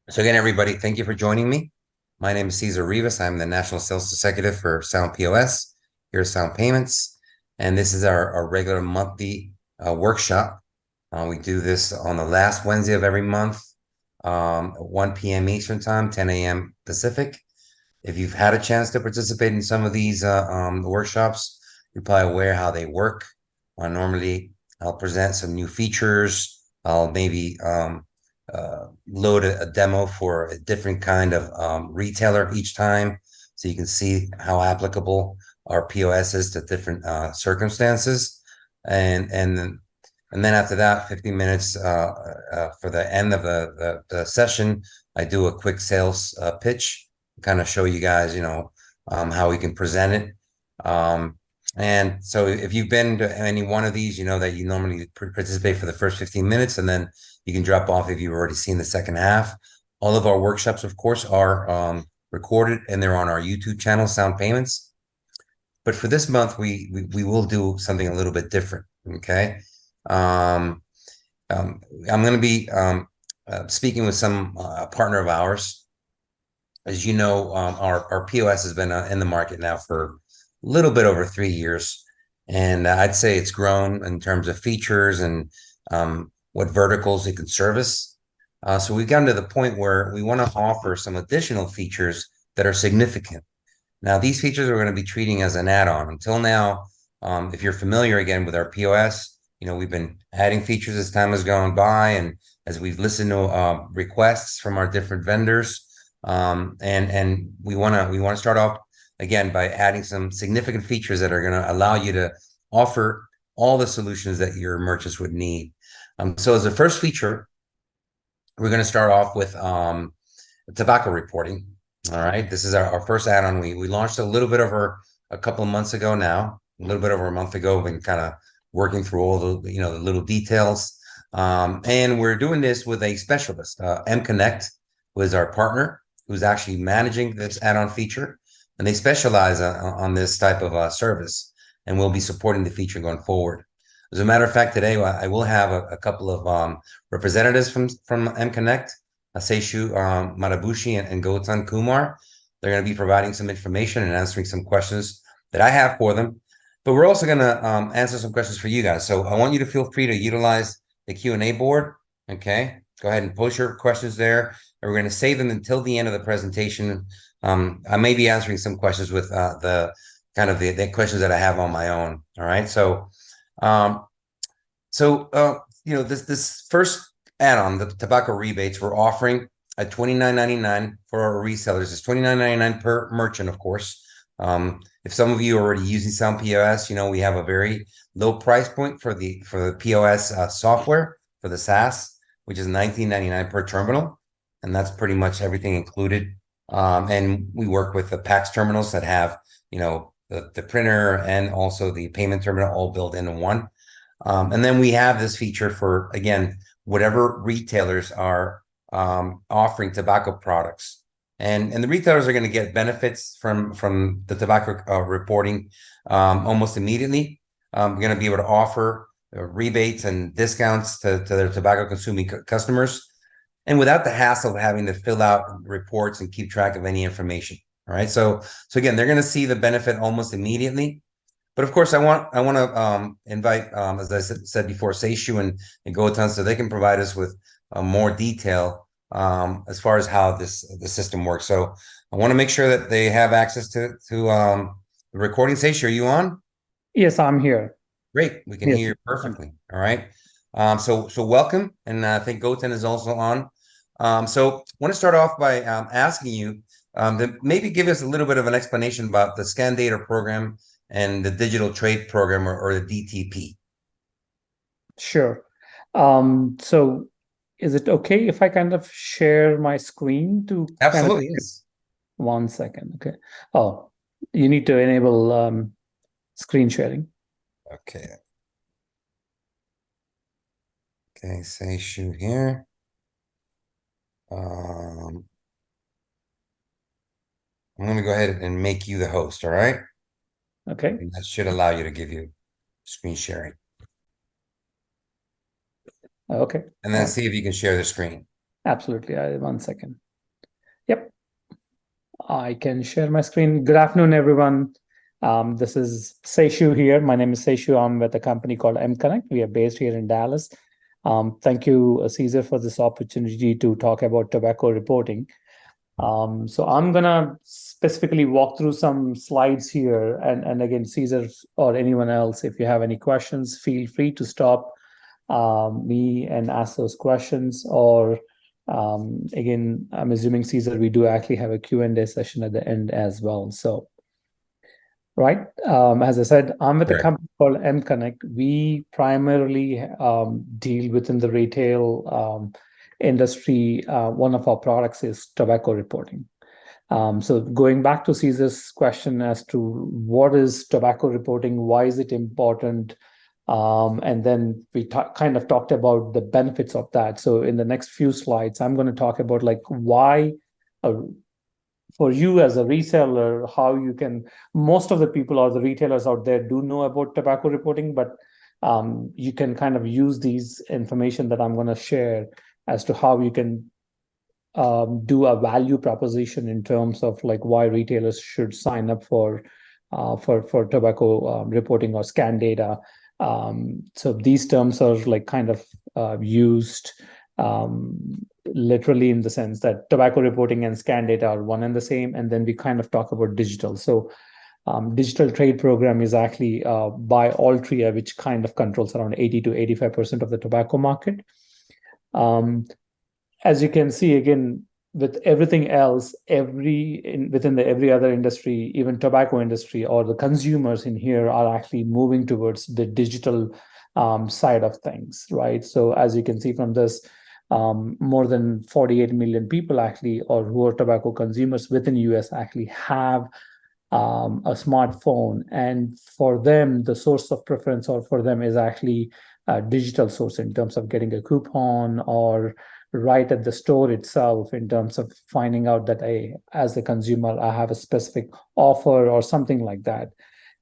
So again, everybody, thank you for joining me. My name is Cesar Rivas. I'm the National Sales Executive for Sound POS here at Sound Payments. And this is our regular monthly workshop. We do this on the last Wednesday of every month, 1 p.m. Eastern Time, 10 a.m. Pacific. If you've had a chance to participate in some of these workshops, you're probably aware how they work. Normally, I'll present some new features. I'll maybe load a demo for a different kind of retailer each time, so you can see how applicable our POS is to different circumstances. And then after that, 15 minutes for the end of the session, I do a quick sales pitch, kind of show you guys, how we can present it. And so if you've been to any one of these, you know that you normally participate for the first 15 minutes, and then you can drop off if you've already seen the second half. All of our workshops, of course, are recorded, and they're on our YouTube channel, Sound Payments. But for this month, we will do something a little bit different. Okay. Um, I'm going to be speaking with some partner of ours. As you know, our POS has been in the market now for a little bit over 3 years. And I'd say it's grown in terms of features and what verticals it can service. So we've gotten to the point where we want to offer some additional features that are significant. Now, these features we're going to be treating as an add-on. Until now, if you're familiar again with our POS, we've been adding features as time has gone by, and as we've listened to requests from our different vendors, and we want to start off again by adding some significant features that are going to allow you to offer all the solutions that your merchants would need. So as the first feature, we're going to start off with tobacco reporting. All right, this is our first add-on. We launched a little bit over a couple of months ago now, a little bit over a month ago. We've been kind of working through all the little details, and we're doing this with a specialist, mKonnekt, who is our partner, who's actually managing this add-on feature, and they specialize on this type of service, and we'll be supporting the feature going forward. As a matter of fact, today I will have a couple of representatives from mKonnekt, Seshu Madabushi and Gautam Kumar. They're going to be providing some information and answering some questions that I have for them. But we're also going to answer some questions for you guys. So I want you to feel free to utilize the Q&A board. Okay, go ahead and post your questions there. And we're going to save them until the end of the presentation. I may be answering some questions with the questions that I have on my own. All right. Um, this first add-on, the tobacco rebates, we're offering at $29.99 for our resellers. It's $29.99 per merchant, of course. If some of you are already using Sound POS, we have a very low price point for the POS software for the SaaS, which is $19.99 per terminal, and that's pretty much everything included. And we work with the PAX terminals that have the printer and also the payment terminal all built into one. And then we have this feature for, again, whatever retailers are offering tobacco products. And the retailers are going to get benefits from the tobacco reporting almost immediately. We're going to be able to offer rebates and discounts to their tobacco consuming customers, and without the hassle of having to fill out reports and keep track of any information. All right. So again, they're going to see the benefit almost immediately. But of course, I want to invite, as I said before, Seshu and Gautam, so they can provide us with more detail as far as how the system works. So I want to make sure that they have access to the recording. Seshu, are you on? Yes, I'm here. Great, we can Yes. hear you perfectly. All right. So welcome, and I think Gautam is also on. So I want to start off by asking you to maybe give us a little bit of an explanation about the scan data program and the digital trade program, or the DTP. Sure. So is it okay if I kind of share my screen to kind of Absolutely, yes. 1 second? Okay. Oh, you need to enable screen sharing. Okay. Okay, say shoot here. I'm going to go ahead and make you the host, all right? Okay. And that should allow you to give you screen sharing. Okay. And then see if you can share the screen. Absolutely. 1 second. Yep. I can share my screen. Good afternoon, everyone. This is Seshu here. My name is Seshu. I'm with a company called mKonnekt. We are based here in Dallas. Thank you, Caesar, for this opportunity to talk about tobacco reporting. So I'm gonna specifically walk through some slides here, and again, Caesar or anyone else, if you have any questions, feel free to stop me and ask those questions. Or again, I'm assuming, Caesar, we do actually have a Q&A session at the end as well. So, right, as I said, I'm with a Correct. company called mKonnekt. We primarily deal within the retail industry. One of our products is tobacco reporting. So going back to Caesar's question as to what is tobacco reporting, why is it important? And then we kind of talked about the benefits of that. So in the next few slides, I'm going to talk about like why, for you as a reseller, how you can, most of the people or the retailers out there do know about tobacco reporting, but you can kind of use these information that I'm going to share as to how you can do a value proposition in terms of like why retailers should sign up for tobacco reporting or scan data. So these terms are like kind of used literally in the sense that tobacco reporting and scan data are one and the same. And then we kind of talk about digital. So digital trade program is actually by Altria, which kind of controls around 80 to 85% of the tobacco market. As you can see, again, with everything else, within every other industry, even tobacco industry or the consumers in here are actually moving towards the digital side of things, right? So as you can see from this, more than 48 million people actually, or who are tobacco consumers within US actually have a smartphone. And for them, the source of preference or for them is actually a digital source in terms of getting a coupon or right at the store itself in terms of finding out that as a consumer, I have a specific offer or something like that.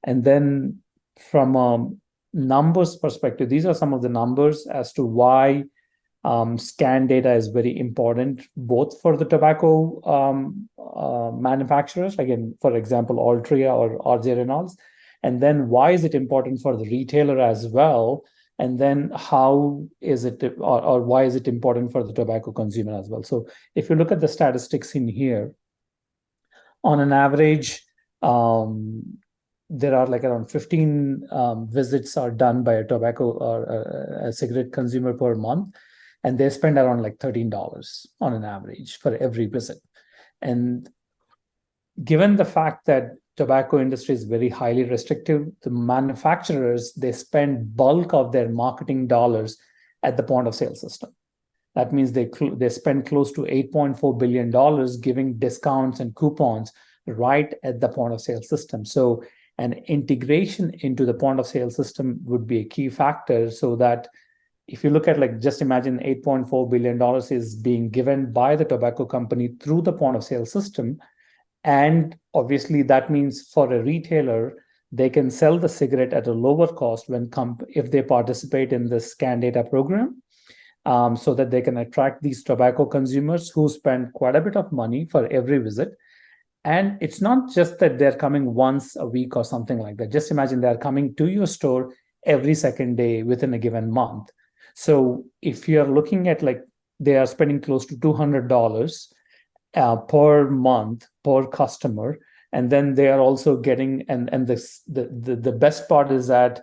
And then from a numbers perspective, these are some of the numbers as to why scan data is very important, both for the tobacco manufacturers, again, for example, Altria or RJ Reynolds, and then why is it important for the retailer as well, and then how is it, or why is it important for the tobacco consumer as well. So if you look at the statistics in here, on an average, there are like around 15 visits are done by a tobacco or a cigarette consumer per month, and they spend around like $13 on an average for every visit. And given the fact that tobacco industry is very highly restrictive, the manufacturers, they spend bulk of their marketing dollars at the point of sale system. That means they spend close to $8.4 billion giving discounts and coupons right at the point of sale system. So an integration into the point of sale system would be a key factor, so that if you look at, like, just imagine $8.4 billion is being given by the tobacco company through the point of sale system. And obviously that means for a retailer, they can sell the cigarette at a lower cost if they participate in the scan data program, so that they can attract these tobacco consumers who spend quite a bit of money for every visit. And it's not just that they're coming once a week or something like that. Just imagine they're coming to your store every second day within a given month. So if you're looking at, like, they are spending close to $200 per month per customer, and then they are also getting, and the best part is that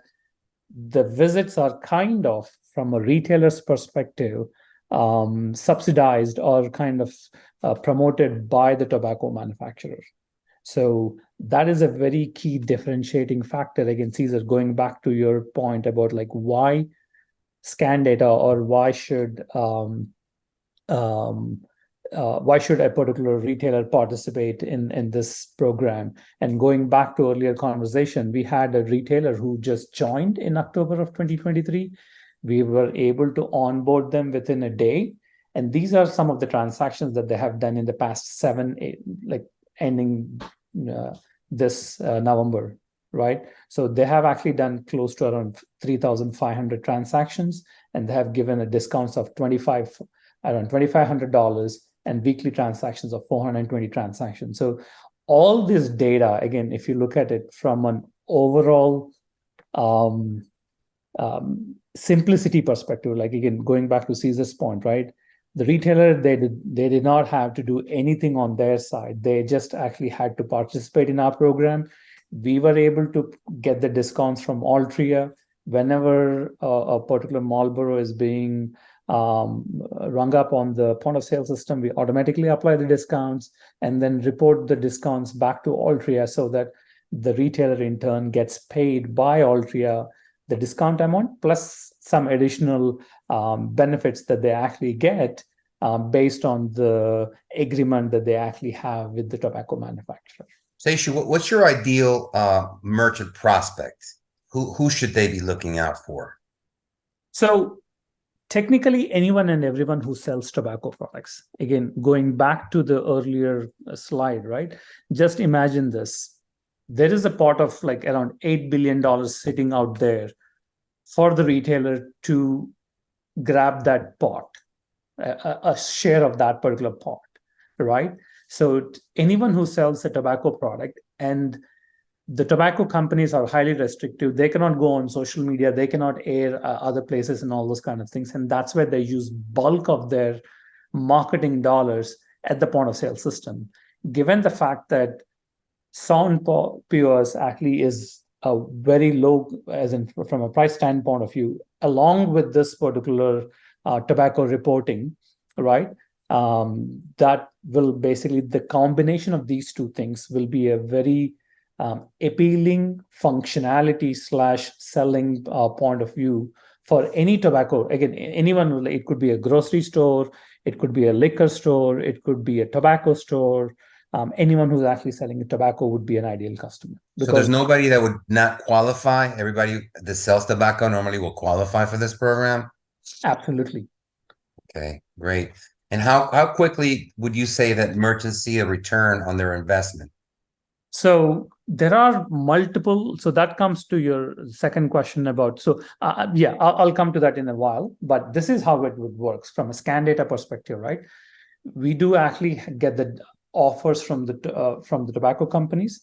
the visits are kind of, from a retailer's perspective, subsidized or kind of promoted by the tobacco manufacturer. So that is a very key differentiating factor. Again, Caesar, going back to your point about like why scan data, or why should a particular retailer participate in this program? And going back to earlier conversation, we had a retailer who just joined in October of 2023. We were able to onboard them within a day. And these are some of the transactions that they have done in the past 7, 8, like ending this November, right? So they have actually done close to around 3,500 transactions, and they have given a discounts of 25 around $2,500 and weekly transactions of 420 transactions. So all this data, again, if you look at it from an overall simplicity perspective, like again, going back to Caesar's point, right? The retailer, they did not have to do anything on their side. They just actually had to participate in our program. We were able to get the discounts from Altria. Whenever a particular Marlboro is being rung up on the point of sale system, we automatically apply the discounts and then report the discounts back to Altria so that the retailer in turn gets paid by Altria the discount amount plus some additional benefits that they actually get based on the agreement that they actually have with the tobacco manufacturer. Seshu, what's your ideal merchant prospect? Who should they be looking out for? So technically, anyone and everyone who sells tobacco products. Again, going back to the earlier slide, right? Just imagine this. There is a pot of like around $8 billion sitting out there for the retailer to grab that pot, a share of that particular pot, right? So anyone who sells a tobacco product, and the tobacco companies are highly restrictive. They cannot go on social media. They cannot air other places and all those kind of things. And that's where they use bulk of their marketing dollars at the point of sale system. Given the fact that Sound POS actually is a very low, as in from a price standpoint of view, along with this particular tobacco reporting, right? That will basically, the combination of these two things will be a very appealing functionality / selling point of view for any tobacco. Again, anyone, it could be a grocery store, it could be a liquor store, it could be a tobacco store. Anyone who's actually selling tobacco would be an ideal customer. So there's nobody that would not qualify. Everybody that sells tobacco normally will qualify for this program. Absolutely. Okay, great. And how quickly would you say that merchants see a return on their investment? So there are multiple. So that comes to your second question about. So yeah, I'll come to that in a while. But this is how it would work from a scan data perspective, right? We do actually get the offers from the tobacco companies,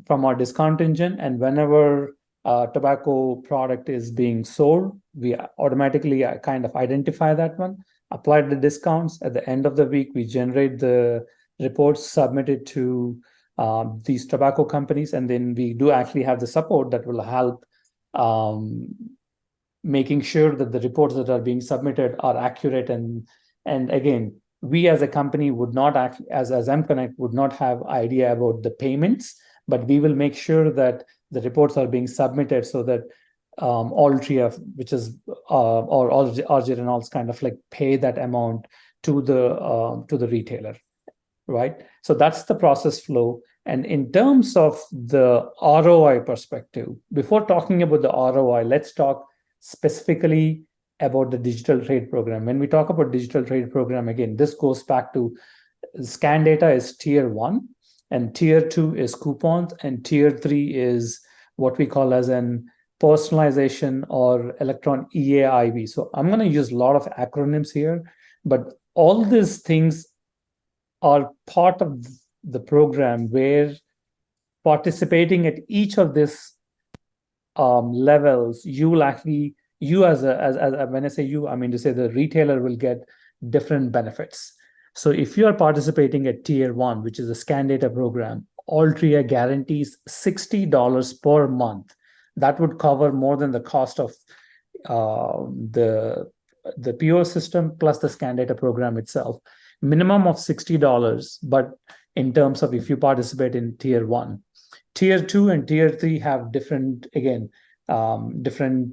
from our discount engine, and whenever a tobacco product is being sold, we automatically kind of identify that one, apply the discounts. At the end of the week, we generate the reports submitted to these tobacco companies, and then we do actually have the support that will help making sure that the reports that are being submitted are accurate. And again, we as a company would not act as mKonnekt would not have idea about the payments, but we will make sure that the reports are being submitted so that Altria, which is or RJ Reynolds, kind of like pay that amount to the retailer, right? So that's the process flow. And in terms of the ROI perspective, before talking about the ROI, let's talk specifically about the digital trade program. When we talk about digital trade program, again, this goes back to scan data is tier 1, and tier 2 is coupons, and tier 3 is what we call as an personalization or electron EAIV. So I'm going to use a lot of acronyms here, but all these things are part of the program where participating at each of these levels, you will actually, you as when I say you, I mean to say the retailer will get different benefits. So if you are participating at tier 1, which is a scan data program, Altria guarantees $60 per month. That would cover more than the cost of the POS system plus the scan data program itself. Minimum of $60, but in terms of if you participate in tier 1. Tier 2 and tier 3 have different, again, different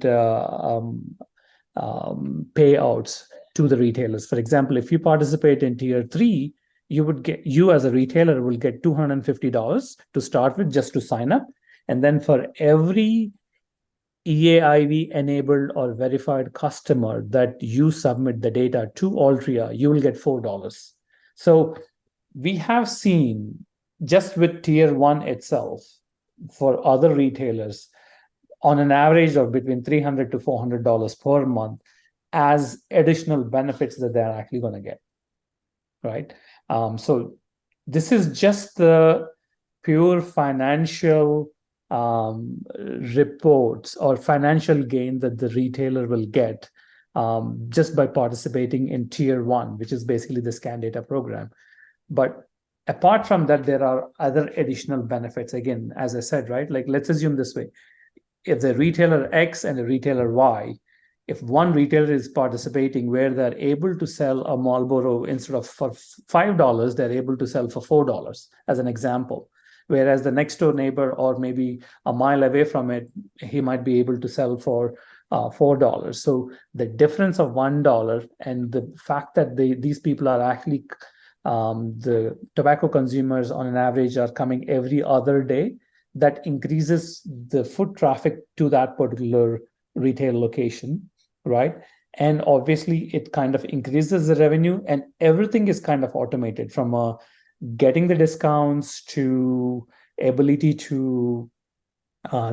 payouts to the retailers. For example, if you participate in tier 3, you as a retailer will get $250 to start with, just to sign up. And then for every EAIV enabled or verified customer that you submit the data to Altria, you will get $4. So we have seen, just with tier 1 itself, for other retailers, on an average of between $300 to $400 per month, as additional benefits that they're actually going to get, right? So this is just the pure financial reports or financial gain that the retailer will get just by participating in tier 1, which is basically the scan data program. But apart from that, there are other additional benefits. Again, as I said, right, like let's assume this way: if the retailer X and the retailer Y, if one retailer is participating where they're able to sell a Marlboro, instead of for $5, they're able to sell for $4, as an example. Whereas the next door neighbor, or maybe a mile away from it, he might be able to sell for $4. So the difference of $1 and the fact that these people are actually the tobacco consumers on an average are coming every other day, that increases the foot traffic to that particular retail location, right? And obviously it kind of increases the revenue, and everything is kind of automated, from getting the discounts to ability to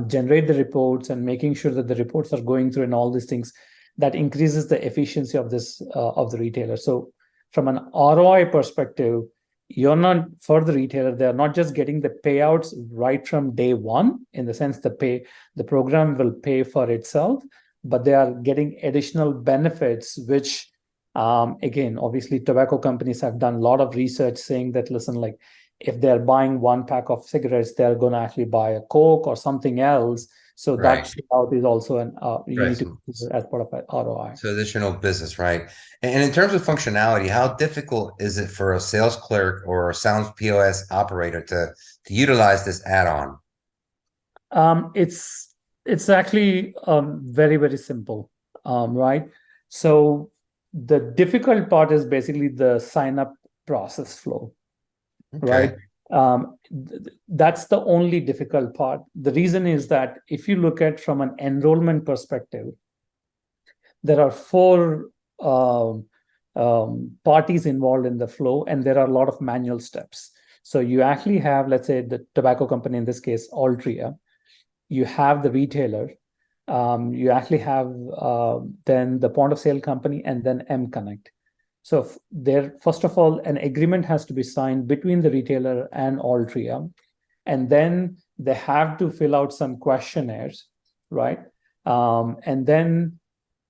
generate the reports and making sure that the reports are going through and all these things. That increases the efficiency of this of the retailer. So from an ROI perspective, you're not, for the retailer, they're not just getting the payouts right from day one, in the sense the program will pay for itself, but they are getting additional benefits, which again, obviously tobacco companies have done a lot of research saying that, listen, like if they're buying 1 pack of cigarettes, they're going to actually buy a Coke or something else. So Right. that payout is also you Right. need to consider as part of an ROI. So additional business, right? And in terms of functionality, how difficult is it for a sales clerk or a Sound POS operator to utilize this add-on? It's actually very, very simple, right? So the difficult part is basically the sign up process flow, Okay. right? That's the only difficult part. The reason is that if you look at from an enrollment perspective, there are 4 parties involved in the flow, and there are a lot of manual steps. So you actually have, let's say, the tobacco company, in this case, Altria. You have the retailer. You actually have then the point of sale company, and then mKonnekt. So there, first of all, an agreement has to be signed between the retailer and Altria, and then they have to fill out some questionnaires, right? And then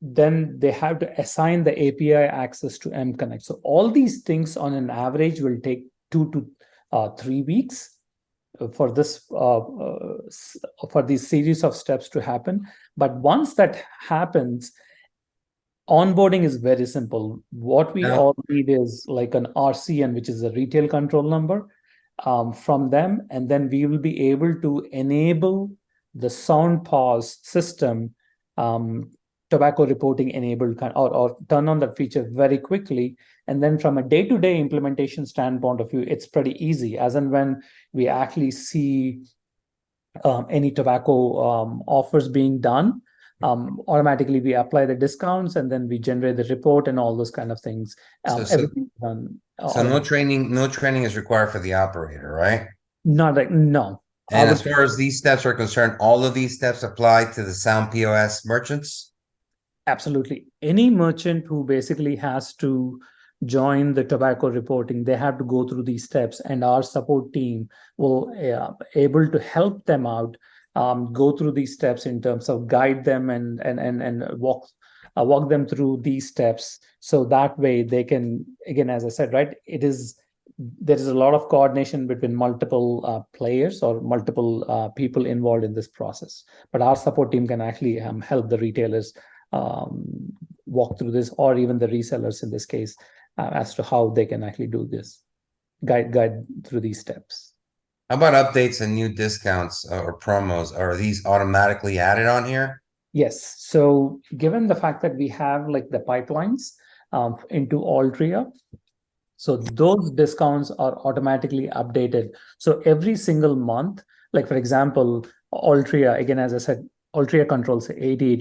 they have to assign the API access to mKonnekt. So all these things on an average will take 2 to 3 weeks for these series of steps to happen. But once that happens, onboarding is very simple. What we Now, all need is like an RCN, which is a retail control number, from them, and then we will be able to enable the Sound POS system, tobacco reporting enabled, or turn on that feature very quickly. And then from a day-to-day implementation standpoint of view, it's pretty easy. As and when we actually see any tobacco offers being done, automatically we apply the discounts, and then we generate the report and all those kind of things. so Everything done. no training is required for the operator, right? Not like, no. And as far as these steps are concerned, all of these steps apply to the Sound POS merchants? Absolutely. Any merchant who basically has to join the tobacco reporting, they have to go through these steps, and our support team will able to help them out, go through these steps in terms of guide them and walk them through these steps. So that way they can, again, as I said, right, there is a lot of coordination between multiple players or multiple people involved in this process. But our support team can actually help the retailers walk through this, or even the resellers in this case, as to how they can actually do this, guide through these steps. How about updates and new discounts or promos? Are these automatically added on here? Yes. So given the fact that we have like the pipelines into Altria, so those discounts are automatically updated. So every single month, like for example, Altria, again, as I said, Altria controls 80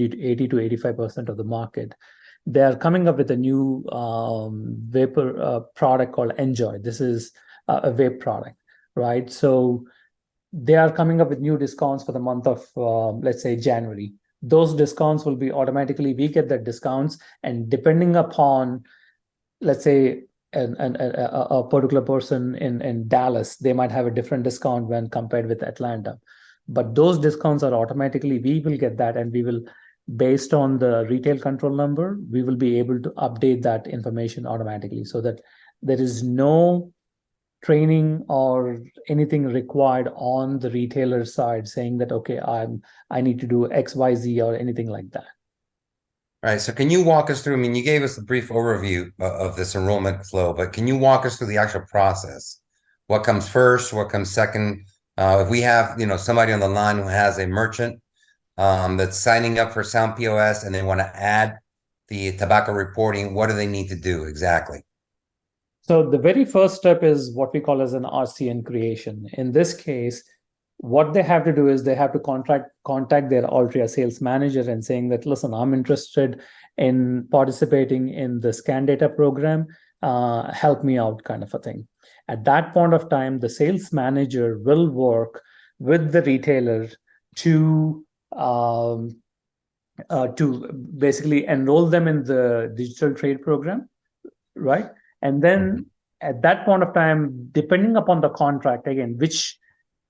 to 85% of the market. They are coming up with a new vapor product called Enjoy. This is a vape product, right? So they are coming up with new discounts for the month of, let's say, January. those discounts will be automatically, we get the discounts, and depending upon, let's say, a particular person in Dallas, they might have a different discount when compared with Atlanta. But those discounts are automatically, we will get that, and we will, based on the retail control number, we will be able to update that information automatically, so that there is no training or anything required on the retailer side saying that, okay, I need to do XYZ or anything like that. All right. So can you walk us through? I mean, you gave us a brief overview of this enrollment flow, but can you walk us through the actual process? What comes first? What comes second? If we have, somebody on the line who has a merchant that's signing up for Sound POS and they want to add the tobacco reporting, what do they need to do exactly? So the very first step is what we call as an RCN creation. In this case, what they have to do is they have to contact their Altria sales manager and saying that, listen, I'm interested in participating in the scan data program. Help me out, kind of a thing. At that point of time, the sales manager will work with the retailer to basically enroll them in the digital trade program, right? And then at that point of time, depending upon the contract, again, which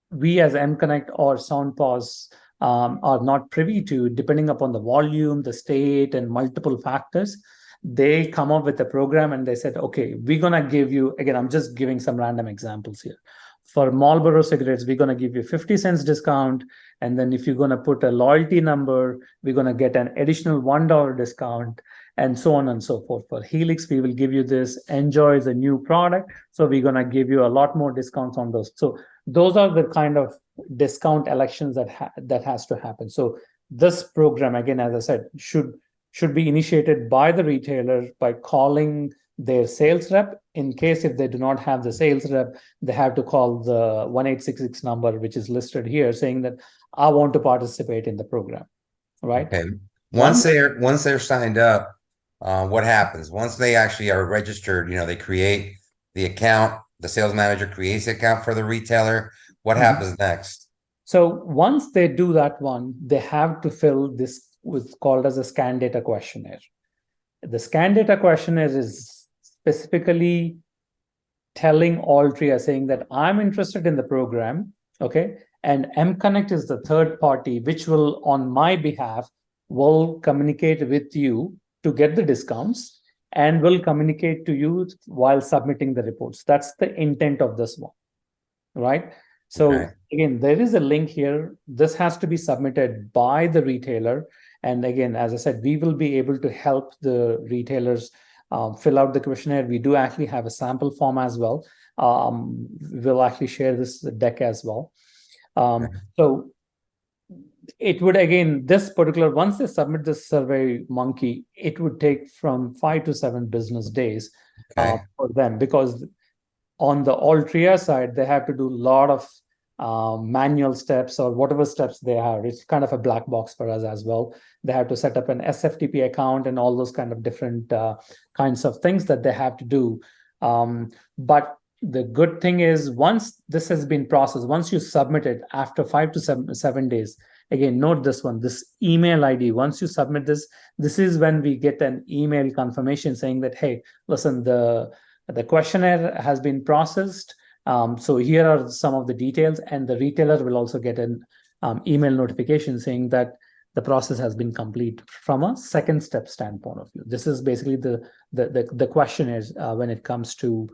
we as mKonnekt or Sound POS are not privy to, depending upon the volume, the state, and multiple factors, they come up with a program and they said, okay, we're going to give you, again, I'm just giving some random examples here. For Marlboro cigarettes, we're going to give you 50 cents discount. And then if you're going to put a loyalty number, we're going to get an additional $1 discount, and so on and so forth. For Helix, we will give you this. Enjoy is a new product, so we're going to give you a lot more discounts on those. So those are the kind of discount elections that has to happen. So this program, again, as I said, should be initiated by the retailer by calling their sales rep. In case if they do not have the sales rep, they have to call the 1866 number, which is listed here, saying that I want to participate in the program, right? Okay. Once they're signed up, what happens? Once they actually are registered, they create the account, the sales manager creates the account for the retailer. What happens next? So once they do that one, they have to fill this, what's called as a scan data questionnaire. The scan data questionnaire is specifically telling Altria, saying that I'm interested in the program, okay? And mKonnekt is the third party, which will, on my behalf, will communicate with you to get the discounts and will communicate to you while submitting the reports. That's the intent of this one, right? So again, there is a link here. This has to be submitted by the retailer. And again, as I said, we will be able to help the retailers fill out the questionnaire. We do actually have a sample form as well. We'll actually share this deck as well. So it would, again, this particular, once they submit this survey monkey, it would take from 5 to 7 business days for them, because on the Altria side, they have to do a lot of manual steps or whatever steps they are. It's kind of a black box for us as well. They have to set up an SFTP account and all those kind of different kinds of things that they have to do. But the good thing is, once this has been processed, once you submit it after 5 to 7 days, again, note this one, this email ID, once you submit this, this is when we get an email confirmation saying that, hey, listen, the questionnaire has been processed. So here are some of the details, and the retailer will also get an email notification saying that the process has been complete from a second step standpoint of view. This is basically the questionnaires when it comes to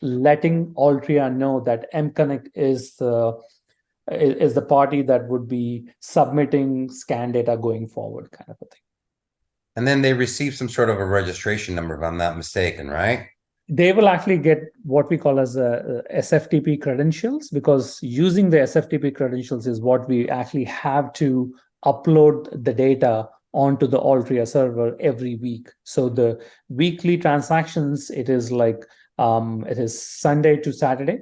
letting Altria know that mKonnekt is the party that would be submitting scan data going forward, kind of a thing. And then they receive some sort of a registration number, if I'm not mistaken, right? They will actually get what we call as a SFTP credentials, because using the SFTP credentials is what we actually have to upload the data onto the Altria server every week. So the weekly transactions, it is like, it is Sunday to Saturday,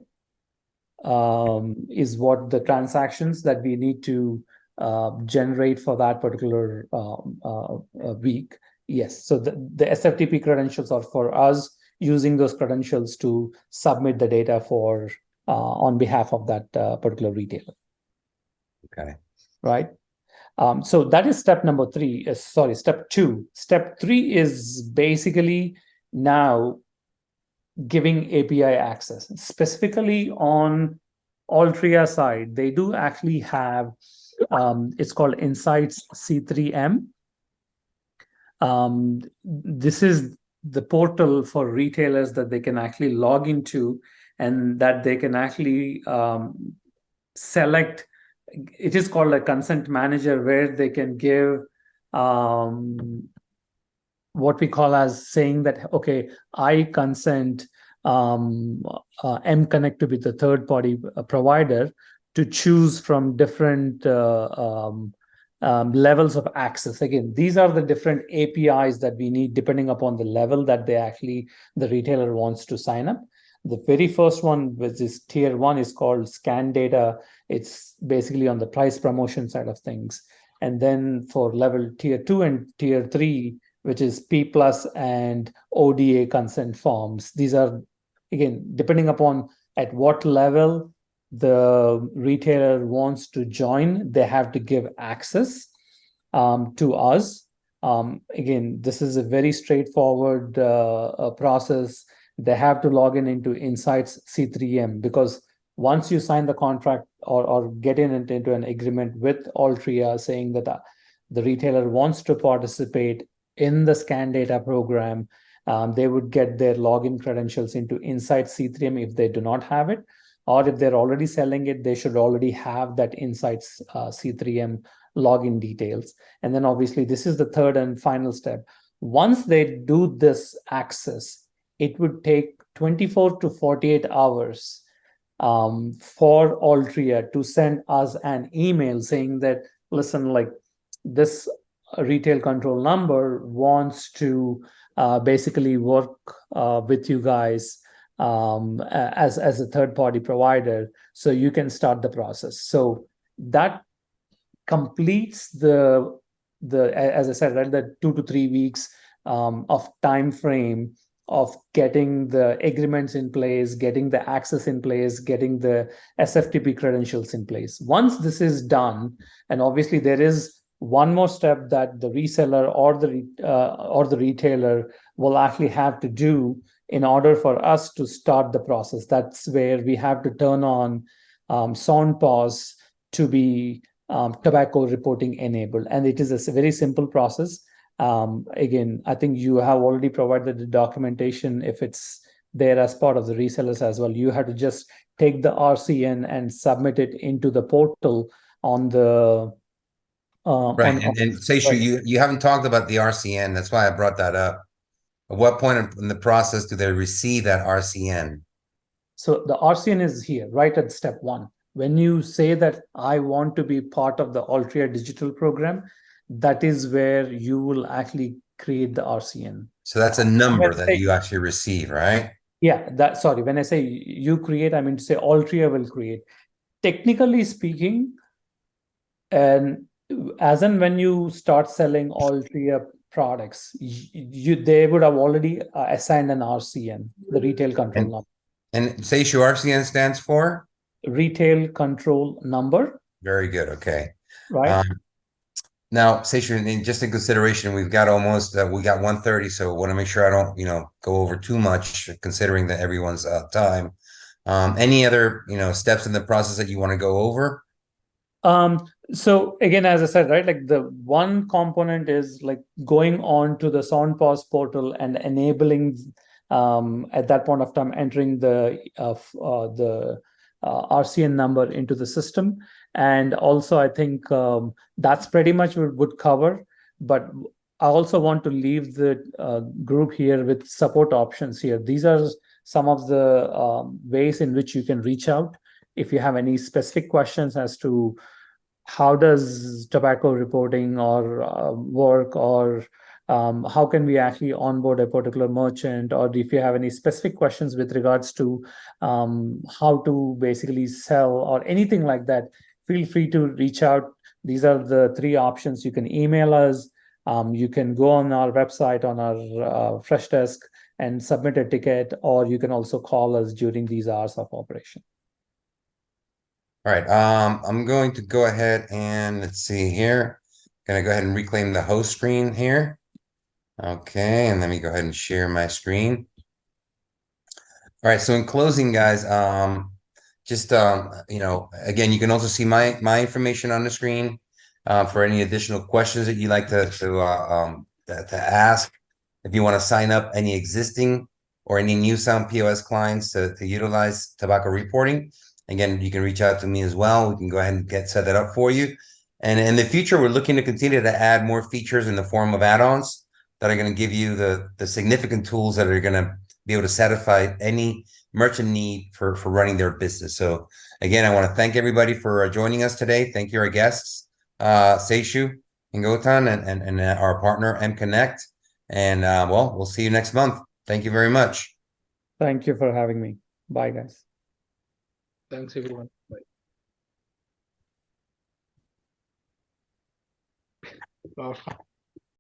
is what the transactions that we need to generate for that particular week. Yes, so the SFTP credentials are for us using those credentials to submit the data for on behalf of that particular retailer. Okay. Right. So that is step number three. Sorry, step two. Step three is basically now giving API access. Specifically on Altria side, they do actually have it's called Insights C3M. This is the portal for retailers that they can actually log into, and that they can actually select. It is called a consent manager, where they can give what we call as saying that, okay, I consent mKonnekt to be the third party provider to choose from different levels of access. Again, these are the different APIs that we need depending upon the level that the retailer wants to sign up. The very first one, which is tier one, is called scan data. It's basically on the price promotion side of things. And then for level tier two and tier three, which is P plus and ODA consent forms. These are, again, depending upon at what level the retailer wants to join, they have to give access to us. Again, this is a very straightforward process. They have to log into Insights C3M, because once you sign the contract or get into an agreement with Altria saying that the retailer wants to participate in the scan data program, they would get their login credentials into Insights C3M if they do not have it, or if they're already selling it, they should already have that Insights C3M login details. And then obviously this is the third and final step. Once they do this access, it would take 24 to 48 hours for Altria to send us an email saying that, listen, like this retail control number wants to basically work with you guys as a third party provider, so you can start the process. So that completes the as I said, right, the 2 to 3 weeks of time frame of getting the agreements in place, getting the access in place, getting the SFTP credentials in place. Once this is done, and obviously there is one more step that the reseller or the retailer will actually have to do in order for us to start the process. That's where we have to turn on Sound POS to be tobacco reporting enabled, and it is a very simple process. Again, I think you have already provided the documentation if it's there as part of the resellers as well. You have to just take the RCN and submit it into the portal on the Right. And Seshu, right. you haven't talked about the RCN. That's why I brought that up. At what point in the process do they receive that RCN? So the RCN is here, right at step one. When you say that I want to be part of the Altria digital program, that is where you will actually create the RCN. So that's a number that you actually receive, right? Yeah, sorry, when I say you create, I mean to say Altria will create. Technically speaking, and as and when you start selling Altria products, they would have already assigned an RCN, the retail control And number. and Seshu RCN stands for? Retail control number, Very good. Okay. right? Um, Now, Seshu, just in consideration, we've got almost we got 1:30, so I want to make sure I don't, go over too much, considering that everyone's time. Any other, steps in the process that you want to go over? So again, as I said, right, like the one component is like going on to the Sound POS portal and enabling at that point of time entering the RCN number into the system. And also I think that's pretty much would cover, but I also want to leave the group here with support options here. These are some of the ways in which you can reach out if you have any specific questions as to how does tobacco reporting or work, or how can we actually onboard a particular merchant, or if you have any specific questions with regards to how to basically sell or anything like that, feel free to reach out. These are the three options. You can email us, you can go on our website on our fresh desk and submit a ticket, or you can also call us during these hours of operation. All right. I'm going to go ahead and let's see here. Gonna go ahead and reclaim the host screen here. Okay, and let me go ahead and share my screen. All right. So in closing, guys, just again, you can also see my information on the screen for any additional questions that you'd like to ask. If you want to sign up any existing or any new Sound POS clients to utilize tobacco reporting, again, you can reach out to me as well. We can go ahead and set that up for you. And in the future, we're looking to continue to add more features in the form of add-ons that are going to give you the significant tools that are going to be able to satisfy any merchant need for running their business. So again, I want to thank everybody for joining us today. Thank you, our guests, Seshu and Gotan, and our partner mKonnekt. And well, we'll see you next month. Thank you very much. Thank you for having me. Bye, guys. Thanks, everyone. Bye.